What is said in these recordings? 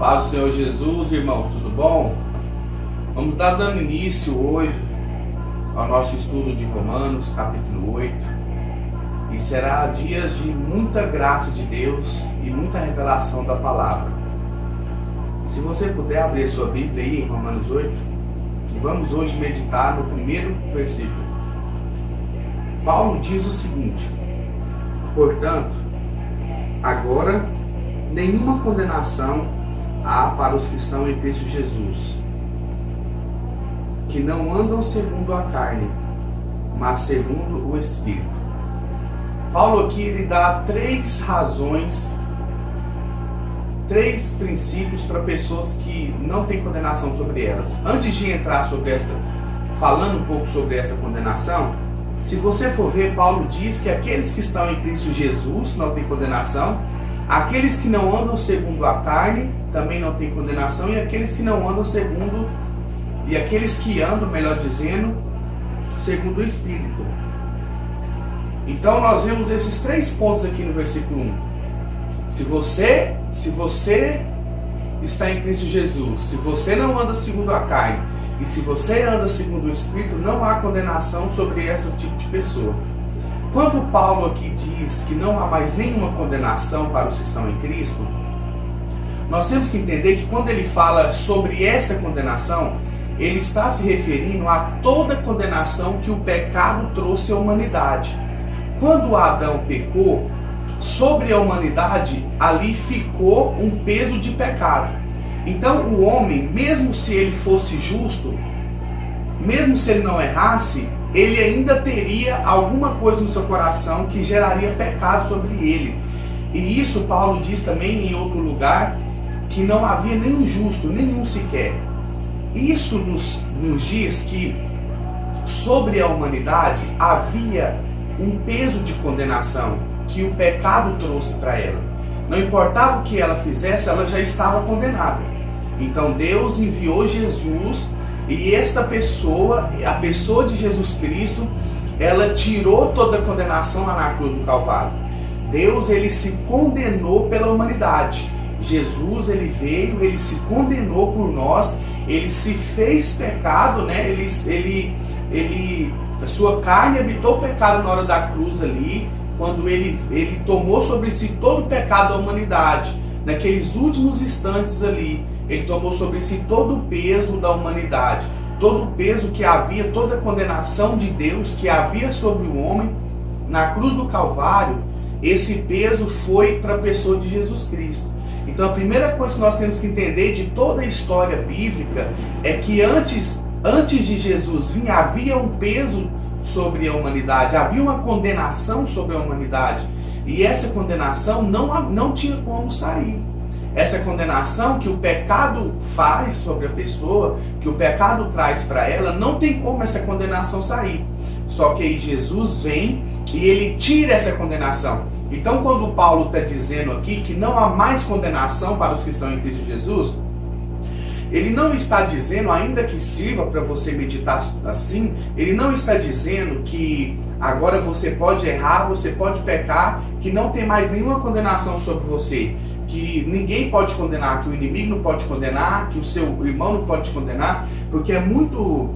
Paz do Senhor Jesus, irmãos, tudo bom? Vamos estar dando início hoje ao nosso estudo de Romanos, capítulo 8. E será dias de muita graça de Deus e muita revelação da palavra. Se você puder abrir sua Bíblia aí em Romanos 8, vamos hoje meditar no primeiro versículo. Paulo diz o seguinte: portanto, agora nenhuma condenação há para os que estão em Cristo Jesus, que não andam segundo a carne, mas segundo o Espírito. Paulo aqui ele dá três razões, três princípios para pessoas que não têm condenação sobre elas. Antes de entrar sobre falando um pouco sobre essa condenação, se você for ver, Paulo diz que aqueles que estão em Cristo Jesus não têm condenação, aqueles que não andam segundo a carne também não têm condenação, e aqueles que não andam e aqueles que andam, melhor dizendo, segundo o Espírito. Então nós vemos esses três pontos aqui no versículo 1. Se você está em Cristo Jesus, se você não anda segundo a carne, e se você anda segundo o Espírito, não há condenação sobre esse tipo de pessoa. Quando Paulo aqui diz que não há mais nenhuma condenação para os que estão em Cristo, nós temos que entender que quando ele fala sobre essa condenação, ele está se referindo a toda a condenação que o pecado trouxe à humanidade. Quando Adão pecou, sobre a humanidade ali ficou um peso de pecado. Então o homem, mesmo se ele fosse justo, mesmo se ele não errasse, ele ainda teria alguma coisa no seu coração que geraria pecado sobre ele. E isso Paulo diz também em outro lugar, que não havia nenhum justo, nenhum sequer. Isso nos diz que sobre a humanidade havia um peso de condenação que o pecado trouxe para ela. Não importava o que ela fizesse, ela já estava condenada. Então Deus enviou Jesus, e esta pessoa, a pessoa de Jesus Cristo, ela tirou toda a condenação lá na cruz do Calvário. Deus, ele se condenou pela humanidade. Jesus, ele veio, ele se condenou por nós, ele se fez pecado, né? A sua carne habitou o pecado na hora da cruz ali, quando ele tomou sobre si todo o pecado da humanidade. Naqueles últimos instantes ali, ele tomou sobre si todo o peso da humanidade, todo o peso que havia, toda a condenação de Deus que havia sobre o homem. Na cruz do Calvário, esse peso foi para a pessoa de Jesus Cristo. Então a primeira coisa que nós temos que entender de toda a história bíblica é que antes de Jesus vir, havia um peso sobre a humanidade, havia uma condenação sobre a humanidade, e essa condenação não tinha como sair. Essa condenação que o pecado faz sobre a pessoa, que o pecado traz para ela, não tem como essa condenação sair. Só que aí Jesus vem e ele tira essa condenação. Então quando Paulo está dizendo aqui que não há mais condenação para os que estão em Cristo Jesus, ele não está dizendo, ainda que sirva para você meditar assim, ele não está dizendo que agora você pode errar, você pode pecar, que não tem mais nenhuma condenação sobre você, que ninguém pode condenar, que o inimigo não pode condenar, que o seu irmão não pode te condenar, porque é muito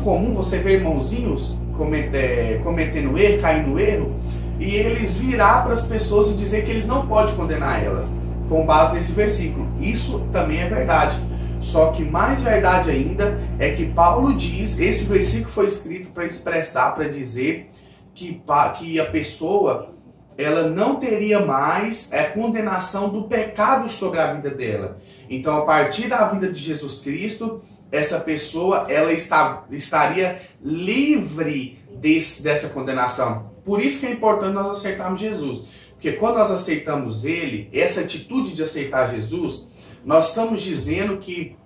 comum você ver irmãozinhos cometendo erro, caindo no erro, e eles virar para as pessoas e dizer que eles não podem condenar elas, com base nesse versículo. Isso também é verdade. Só que mais verdade ainda é que Paulo diz, esse versículo foi escrito para expressar, para dizer que a pessoa, ela não teria mais condenação do pecado sobre a vida dela. Então, a partir da vida de Jesus Cristo, essa pessoa ela estaria livre dessa condenação. Por isso que é importante nós aceitarmos Jesus. Porque quando nós aceitamos Ele, essa atitude de aceitar Jesus, nós estamos dizendo que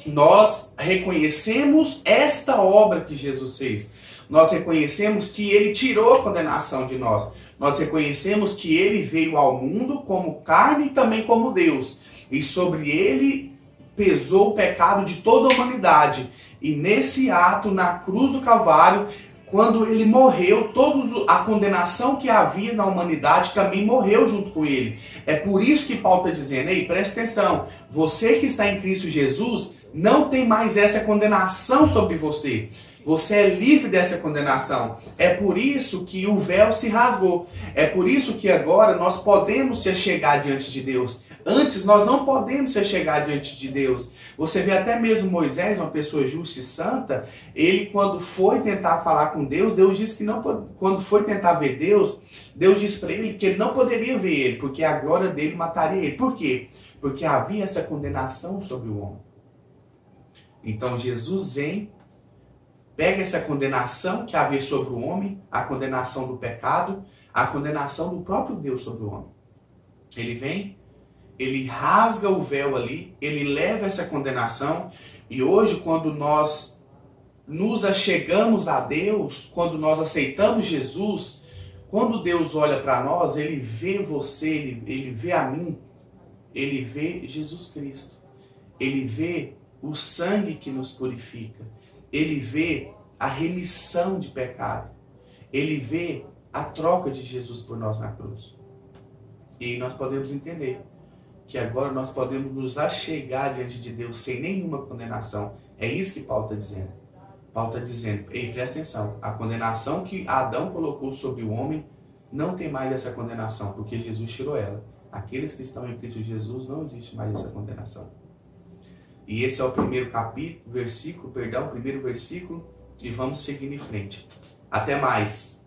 nós reconhecemos esta obra que Jesus fez. Nós reconhecemos que Ele tirou a condenação de nós. Nós reconhecemos que Ele veio ao mundo como carne e também como Deus. E sobre Ele pesou o pecado de toda a humanidade. E nesse ato, na cruz do Calvário, quando ele morreu, a condenação que havia na humanidade também morreu junto com ele. É por isso que Paulo está dizendo, ei, presta atenção, você que está em Cristo Jesus, não tem mais essa condenação sobre você. Você é livre dessa condenação. É por isso que o véu se rasgou. É por isso que agora nós podemos se chegar diante de Deus. Antes nós não podemos se chegar diante de Deus. Você vê até mesmo Moisés, uma pessoa justa e santa, ele quando foi tentar falar com Deus, Deus disse que não, quando foi tentar ver Deus, Deus disse para ele que ele não poderia ver ele, porque a glória dele mataria ele. Por quê? Porque havia essa condenação sobre o homem. Então Jesus vem, pega essa condenação que havia sobre o homem, a condenação do pecado, a condenação do próprio Deus sobre o homem. Ele vem, ele rasga o véu ali, ele leva essa condenação, e hoje quando nós nos achegamos a Deus, quando nós aceitamos Jesus, quando Deus olha para nós, ele vê você, ele vê a mim, ele vê Jesus Cristo, ele vê o sangue que nos purifica, ele vê a remissão de pecado, ele vê a troca de Jesus por nós na cruz. E nós podemos entender que agora nós podemos nos achegar diante de Deus sem nenhuma condenação. É isso que Paulo está dizendo. Paulo está dizendo, ei, presta atenção, a condenação que Adão colocou sobre o homem, não tem mais essa condenação, porque Jesus tirou ela. Aqueles que estão em Cristo Jesus, não existe mais essa condenação. E esse é o primeiro primeiro versículo, e vamos seguindo em frente. Até mais!